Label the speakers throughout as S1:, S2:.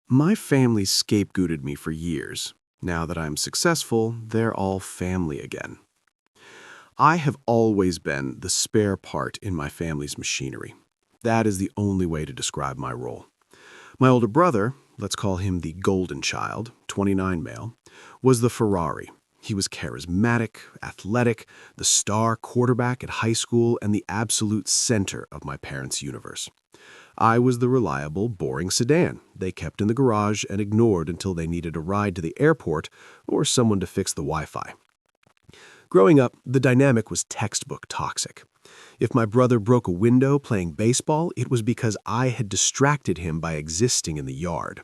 S1: My family scapegoated me for years. Now that I'm successful, they're all family again. I have always been the spare part in my family's machinery. That is the only way to describe my role. My older brother, let's call him the golden child, 29 male, was the Ferrari. He was charismatic, athletic, the star quarterback at high school, and the absolute center of my parents' universe. I was the reliable, boring sedan they kept in the garage and ignored until they needed a ride to the airport or someone to fix the Wi-Fi. Growing up, the dynamic was textbook toxic. If my brother broke a window playing baseball, it was because I had distracted him by existing in the yard.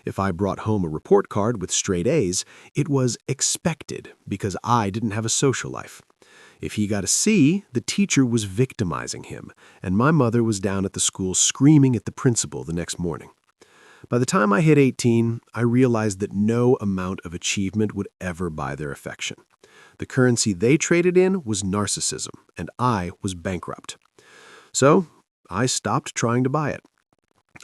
S1: If I brought home a report card with straight A's, it was expected because I didn't have a social life. If he got a C, the teacher was victimizing him, and my mother was down at the school screaming at the principal the next morning. By the time I hit 18, I realized that no amount of achievement would ever buy their affection. The currency they traded in was narcissism, and I was bankrupt. So, I stopped trying to buy it.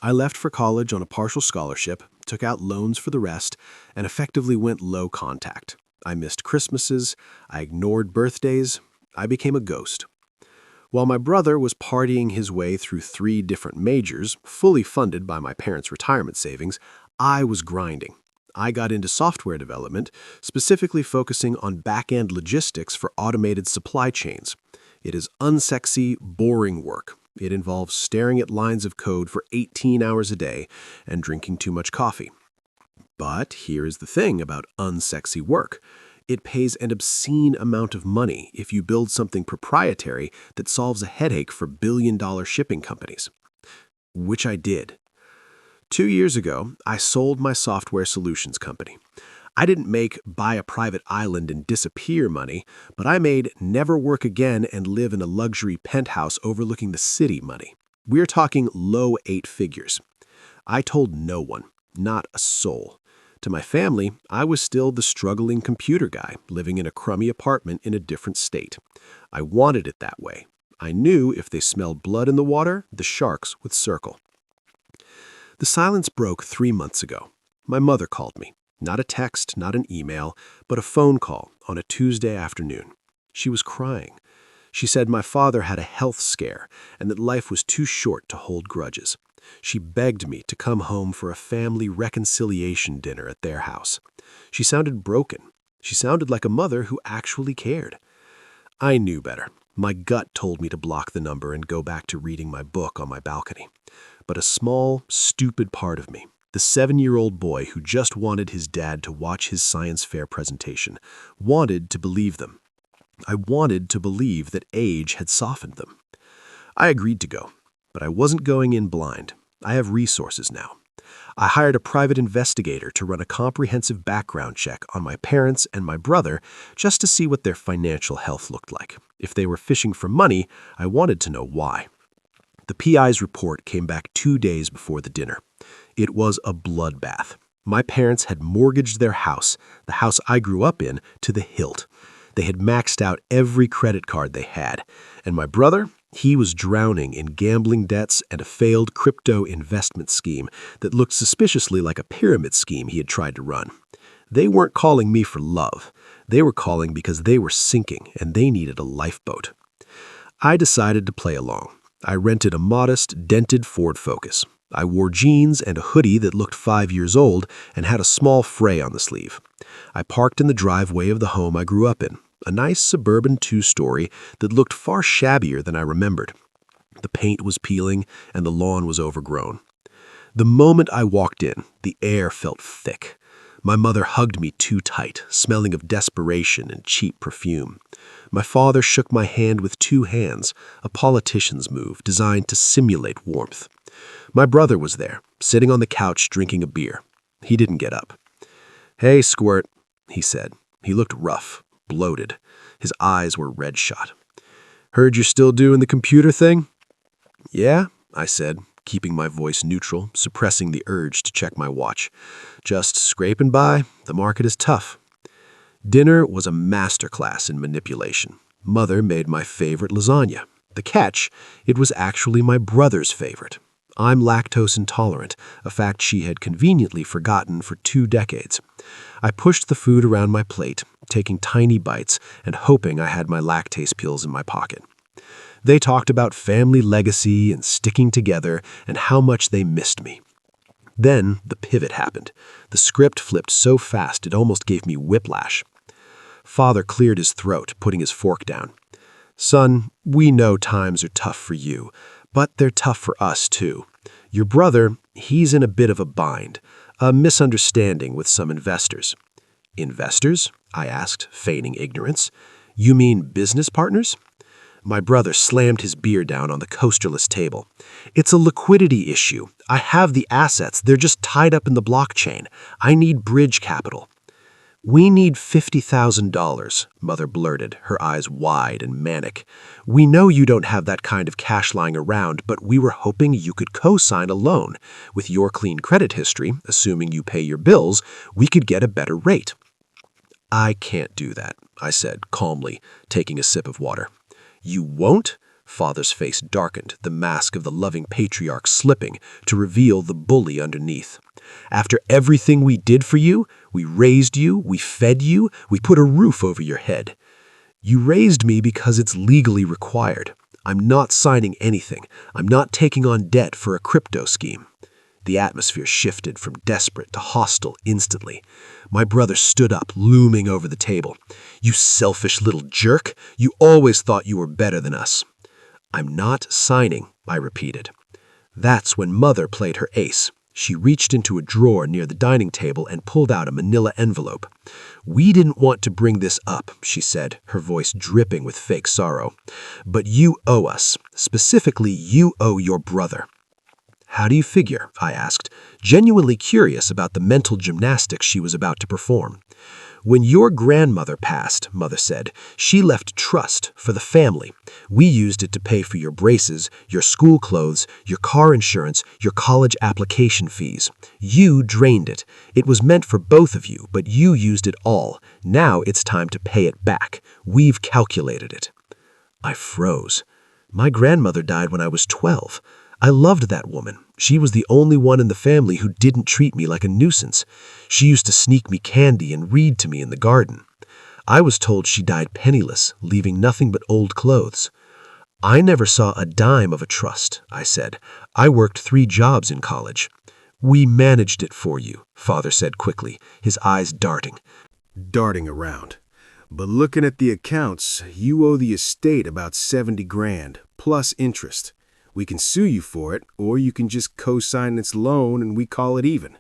S1: I left for college on a partial scholarship, took out loans for the rest, and effectively went low contact. I missed Christmases, I ignored birthdays, I became a ghost. While my brother was partying his way through 3 different majors, fully funded by my parents' retirement savings, I was grinding. I got into software development, specifically focusing on back-end logistics for automated supply chains. It is unsexy, boring work. It involves staring at lines of code for 18 hours a day and drinking too much coffee. But here is the thing about unsexy work. It pays an obscene amount of money if you build something proprietary that solves a headache for billion-dollar shipping companies. Which I did. 2 years ago, I sold my software solutions company. I didn't make buy a private island and disappear money, but I made never work again and live in a luxury penthouse overlooking the city money. We're talking low 8 figures. I told no one, not a soul. To my family, I was still the struggling computer guy living in a crummy apartment in a different state. I wanted it that way. I knew if they smelled blood in the water, the sharks would circle. The silence broke 3 months ago. My mother called me. Not a text, not an email, but a phone call on a Tuesday afternoon. She was crying. She said my father had a health scare and that life was too short to hold grudges. She begged me to come home for a family reconciliation dinner at their house. She sounded broken. She sounded like a mother who actually cared. I knew better. My gut told me to block the number and go back to reading my book on my balcony. But a small, stupid part of me, the 7-year-old boy who just wanted his dad to watch his science fair presentation, wanted to believe them. I wanted to believe that age had softened them. I agreed to go, but I wasn't going in blind. I have resources now. I hired a private investigator to run a comprehensive background check on my parents and my brother just to see what their financial health looked like. If they were fishing for money, I wanted to know why. The PI's report came back 2 days before the dinner. It was a bloodbath. My parents had mortgaged their house, the house I grew up in, to the hilt. They had maxed out every credit card they had. And my brother, he was drowning in gambling debts and a failed crypto investment scheme that looked suspiciously like a pyramid scheme he had tried to run. They weren't calling me for love. They were calling because they were sinking and they needed a lifeboat. I decided to play along. I rented a modest, dented Ford Focus. I wore jeans and a hoodie that looked 5 years old and had a small fray on the sleeve. I parked in the driveway of the home I grew up in, a nice suburban 2-story that looked far shabbier than I remembered. The paint was peeling and the lawn was overgrown. The moment I walked in, the air felt thick. My mother hugged me too tight, smelling of desperation and cheap perfume. My father shook my hand with 2 hands, a politician's move designed to simulate warmth. My brother was there, sitting on the couch drinking a beer. He didn't get up. "Hey, Squirt," he said. He looked rough, bloated. His eyes were red-shot. "Heard you're still doing the computer thing?" "Yeah," I said, keeping my voice neutral, suppressing the urge to check my watch. "Just scraping by. The market is tough." Dinner was a masterclass in manipulation. Mother made my favorite lasagna. The catch, it was actually my brother's favorite.
S2: I'm lactose intolerant, a fact she had conveniently forgotten for 2 decades. I pushed the food around my plate, taking tiny bites and hoping I had my lactase pills in my pocket. They talked about family legacy and sticking together and how much they missed me. Then the pivot happened. The script flipped so fast it almost gave me whiplash. Father cleared his throat, putting his fork down. "Son, we know times are tough for you, but they're tough for us too. Your brother, he's in a bit of a bind, a misunderstanding with some investors." "Investors?" I asked, feigning ignorance. "You mean business partners?" My brother slammed his beer down on the coasterless table. "It's a liquidity issue. I have the assets. They're just tied up in the blockchain. I need bridge capital." "We need $50,000, Mother blurted, her eyes wide and manic. "We know you don't have that kind of cash lying around, but we were hoping you could co-sign a loan. With your clean credit history, assuming you pay your bills, we could get a better rate." "I can't do that," I said, calmly, taking a sip of water. "You won't?" Father's face darkened, the mask of the loving patriarch slipping to reveal the bully underneath. "After everything we did for you, we raised you, we fed you, we put a roof over your head. You raised me because it's legally required. I'm not signing anything. I'm not taking on debt for a crypto scheme." The atmosphere shifted from desperate to hostile instantly. My brother stood up, looming over the table. "You selfish little jerk! You always thought you were better than us." "I'm not signing," I repeated. That's when Mother played her ace. She reached into a drawer near the dining table and pulled out a manila envelope. "We didn't want to bring this up," she said, her voice dripping with fake sorrow. "But you owe us. Specifically, you owe your brother." "How do you figure?" I asked, genuinely curious about the mental gymnastics she was about to perform. "When your grandmother passed," Mother said, "she left trust for the family. We used it to pay for your braces, your school clothes, your car insurance, your college application fees. You drained it. It was meant for both of you, but you used it all. Now it's time to pay it back. We've calculated it." I froze. My grandmother died when I was 12. I loved that woman. She was the only one in the family who didn't treat me like a nuisance. She used to sneak me candy and read to me in the garden. I was told she died penniless, leaving nothing but old clothes. "I never saw a dime of a trust," I said. "I worked 3 jobs in college." "We managed it for you," Father said quickly, his eyes darting around.
S1: "But looking at the accounts, you owe the estate about 70 grand, plus interest. We can sue you for it, or you can just co-sign its loan and we call it even."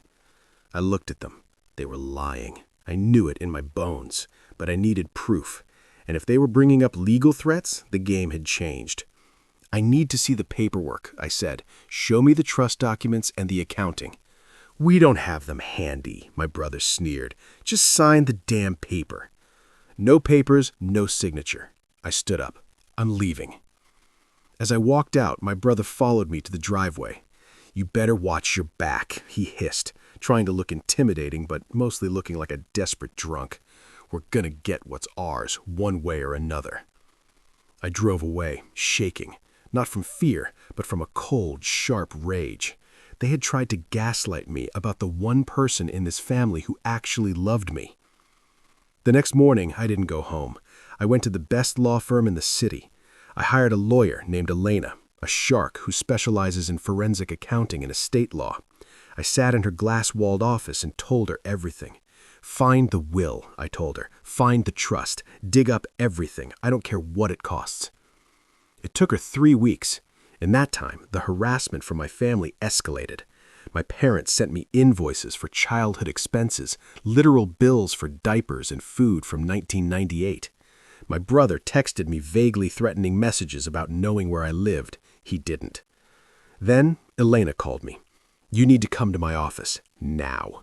S1: I looked at them. They were lying. I knew it in my bones, but I needed proof. And if they were bringing up legal threats, the game had changed. "I need to see the paperwork," I said. "Show me the trust documents and the accounting." "We don't have them handy," my brother sneered. "Just sign the damn paper." "No papers, no signature." I stood up. "I'm leaving." As I walked out, my brother followed me to the driveway. "You better watch your back," he hissed, trying to look intimidating but mostly looking like a desperate drunk. "We're gonna get what's ours, one way or another." I drove away, shaking, not from fear, but from a cold, sharp rage. They had tried to gaslight me about the one person in this family who actually loved me. The next morning, I didn't go home. I went to the best law firm in the city. I hired a lawyer named Elena, a shark who specializes in forensic accounting and estate law. I sat in her glass-walled office and told her everything. "Find the will," I told her. "Find the trust. Dig up everything. I don't care what it costs." It took her 3 weeks. In that time, the harassment from my family escalated. My parents sent me invoices for childhood expenses, literal bills for diapers and food from 1998. My brother texted me vaguely threatening messages about knowing where I lived. He didn't. Then Elena called me. "You need to come to my office, now."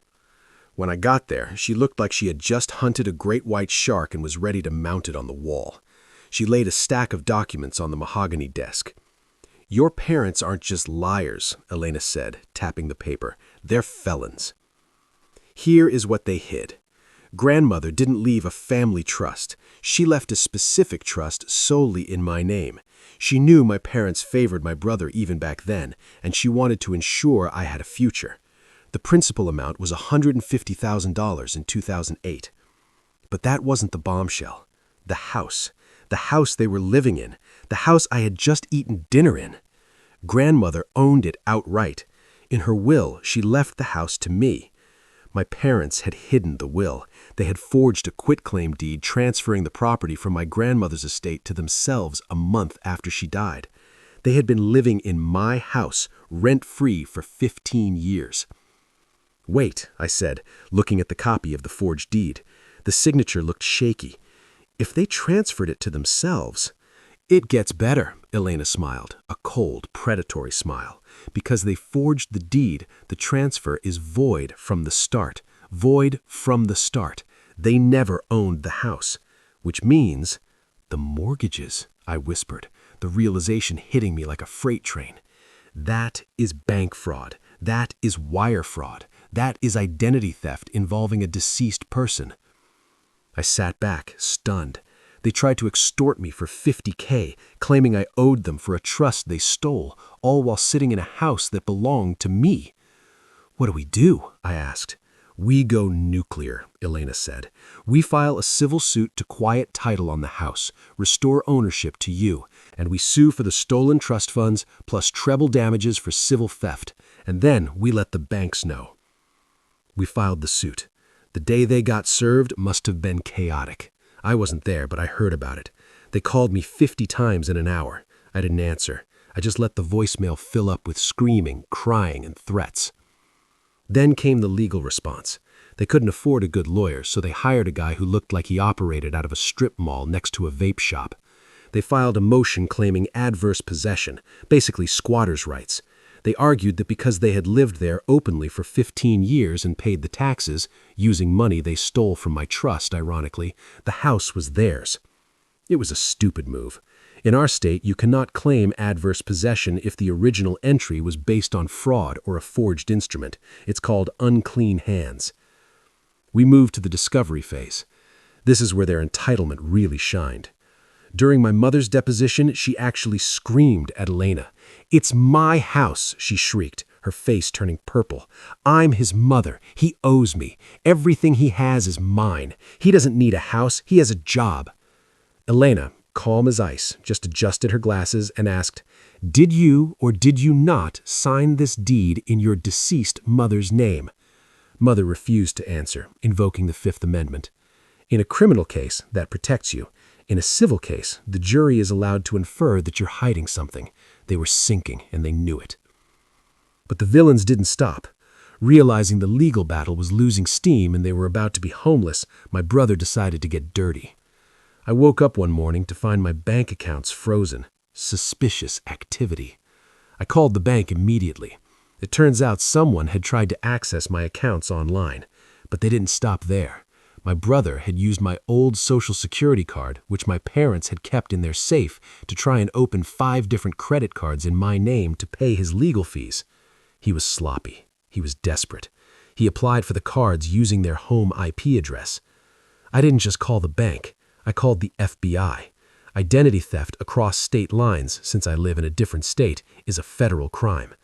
S1: When I got there, she looked like she had just hunted a great white shark and was ready to mount it on the wall. She laid a stack of documents on the mahogany desk. "Your parents aren't just liars," Elena said, tapping the paper. "They're felons. Here is what they hid.
S2: Grandmother didn't leave a family trust. She left a specific trust solely in my name. She knew my parents favored my brother even back then, and she wanted to ensure I had a future. The principal amount was $150,000 in 2008. But that wasn't the bombshell. The house. The house they were living in. The house I had just eaten dinner in. Grandmother owned it outright. In her will, she left the house to me. My parents had hidden the will. They had forged a quitclaim deed transferring the property from my grandmother's estate to themselves a month after she died. They had been living in my house, rent-free, for 15 years. "Wait," I said, looking at the copy of the forged deed. The signature looked shaky. If they transferred it to themselves... "It gets better," Elena smiled, a cold, predatory smile. "Because they forged the deed, the transfer is void from the start. Void from the start. They never owned the house. Which means... the mortgages," I whispered, the realization hitting me like a freight train. "That is bank fraud. That is wire fraud. That is identity theft involving a deceased person." I sat back, stunned. They tried to extort me for $50K, claiming I owed them for a trust they stole, all while sitting in a house that belonged to me. "What do we do?" I asked. "We go nuclear," Elena said. "We file a civil suit to quiet title on the house, restore ownership to you, and we sue for the stolen trust funds plus treble damages for civil theft, and then we let the banks know." We filed the suit. The day they got served must have been chaotic. I wasn't there, but I heard about it. They called me 50 times in an hour. I didn't answer. I just let the voicemail fill up with screaming, crying, and threats. Then came the legal response. They couldn't afford a good lawyer, so they hired a guy who looked like he operated out of a strip mall next to a vape shop. They filed a motion claiming adverse possession, basically squatters' rights. They argued that because they had lived there openly for 15 years and paid the taxes, using money they stole from my trust, ironically, the house was theirs. It was a stupid move. In our state, you cannot claim adverse possession if the original entry was based on fraud or a forged instrument. It's called unclean hands. We moved to the discovery phase. This is where their entitlement really shined. During my mother's deposition, she actually screamed at Elena. "It's my house," she shrieked, her face turning purple. "I'm his mother. He owes me. Everything he has is mine. He doesn't need a house. He has a job." Elena, calm as ice, just adjusted her glasses and asked, "Did you or did you not sign this deed in your deceased mother's name?" Mother refused to answer, invoking the Fifth Amendment. In a criminal case, that protects you. In a civil case, the jury is allowed to infer that you're hiding something. They were sinking, and they knew it. But the villains didn't stop. Realizing the legal battle was losing steam and they were about to be homeless, my brother decided to get dirty. I woke up one morning to find my bank accounts frozen. Suspicious activity. I called the bank immediately. It turns out someone had tried to access my accounts online, but they didn't stop there. My brother had used my old Social Security card, which my parents had kept in their safe, to try and open 5 different credit cards in my name to pay his legal fees. He was sloppy. He was desperate. He applied for the cards using their home IP address. I didn't just call the bank. I called the FBI. Identity theft across state lines, since I live in a different state, is a federal crime.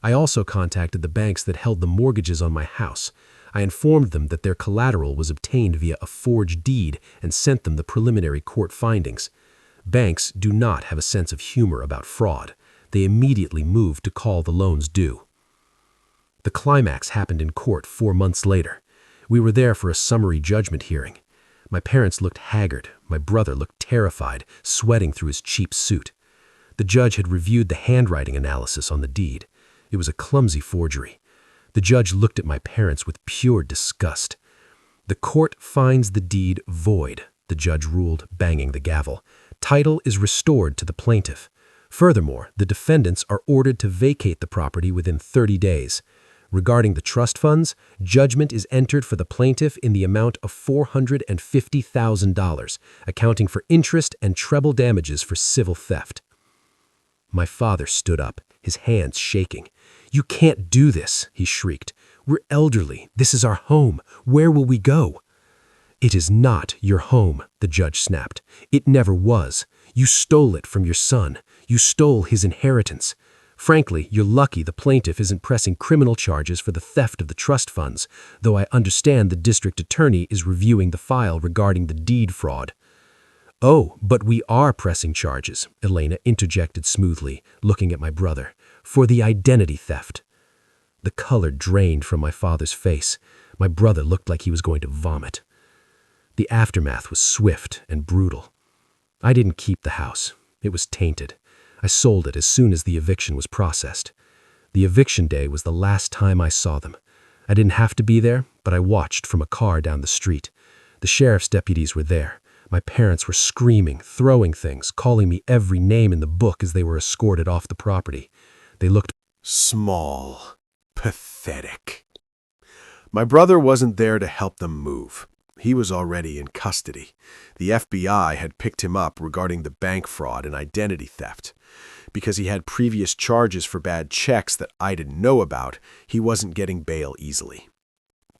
S2: I also contacted the banks that held the mortgages on my house. I informed them that their collateral was obtained via a forged deed and sent them the preliminary court findings. Banks do not have a sense of humor about fraud. They immediately moved to call the loans due. The climax happened in court 4 months later. We were there for a summary judgment hearing. My parents looked haggard. My brother looked terrified, sweating through his cheap suit. The judge had reviewed the handwriting analysis on the deed. It was a clumsy forgery. The judge looked at my parents with pure disgust. "The court finds the deed void," the judge ruled, banging the gavel. "Title is restored to the plaintiff. Furthermore, the defendants are ordered to vacate the property within 30 days. Regarding the trust funds, judgment is entered for the plaintiff in the amount of $450,000, accounting for interest and treble damages for civil theft." My father stood up, his hands shaking. "You can't do this," he shrieked. "We're elderly. This is our home. Where will we go?" "It is not your home," the judge snapped. "It never was. You stole it from your son. You stole his inheritance. Frankly, you're lucky the plaintiff isn't pressing criminal charges for the theft of the trust funds, though I understand the district attorney is reviewing the file regarding the deed fraud." "Oh, but we are pressing charges," Elena interjected smoothly, looking at my brother, "for the identity theft." The color drained from my father's face. My brother looked like he was going to vomit. The aftermath was swift and brutal. I didn't keep the house. It was tainted. I sold it as soon as the eviction was processed. The eviction day was the last time I saw them. I didn't have to be there, but I watched from a car down the street. The sheriff's deputies were there. My parents were screaming, throwing things, calling me every name in the book as they were escorted off the property. They looked
S1: Small. Pathetic. My brother wasn't there to help them move. He was already in custody. The FBI had picked him up regarding the bank fraud and identity theft. Because he had previous charges for bad checks that I didn't know about, he wasn't getting bail easily.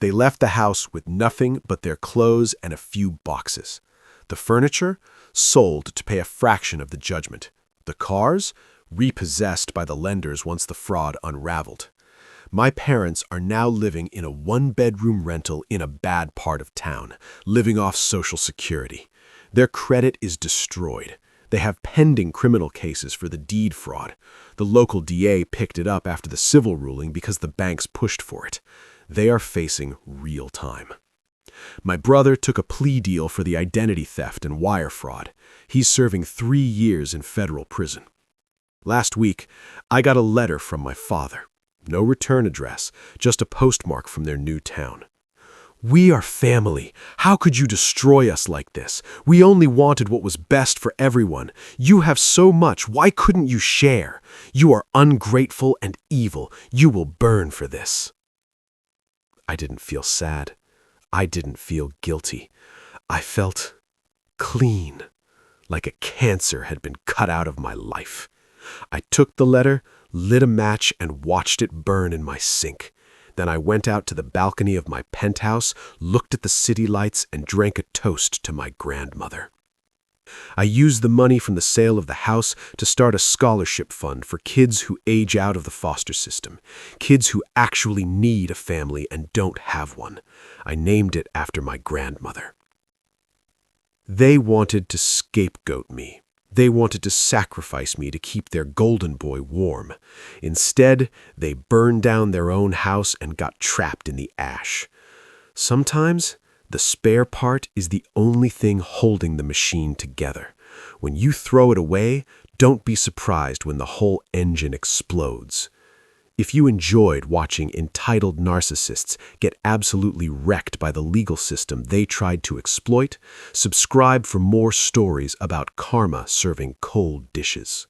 S1: They left the house with nothing but their clothes and a few boxes. The furniture, sold to pay a fraction of the judgment. The cars, repossessed by the lenders once the fraud unraveled. My parents are now living in a one-bedroom rental in a bad part of town, living off Social Security. Their credit is destroyed. They have pending criminal cases for the deed fraud. The local DA picked it up after the civil ruling because the banks pushed for it. They are facing real time. My brother took a plea deal for the identity theft and wire fraud. He's serving 3 years in federal prison. Last week, I got a letter from my father. No return address, just a postmark from their new town. "We are family. How could you destroy us like this? We only wanted what was best for everyone. You have so much. Why couldn't you share? You are ungrateful and evil. You will burn for this." I didn't feel sad. I didn't feel guilty. I felt clean, like a cancer had been cut out of my life. I took the letter, lit a match, and watched it burn in my sink. Then I went out to the balcony of my penthouse, looked at the city lights, and drank a toast to my grandmother. I used the money from the sale of the house to start a scholarship fund for kids who age out of the foster system, kids who actually need a family and don't have one. I named it after my grandmother. They wanted to scapegoat me. They wanted to sacrifice me to keep their golden boy warm. Instead, they burned down their own house and got trapped in the ash. Sometimes, the spare part is the only thing holding the machine together. When you throw it away, don't be surprised when the whole engine explodes. If you enjoyed watching entitled narcissists get absolutely wrecked by the legal system they tried to exploit, subscribe for more stories about karma serving cold dishes.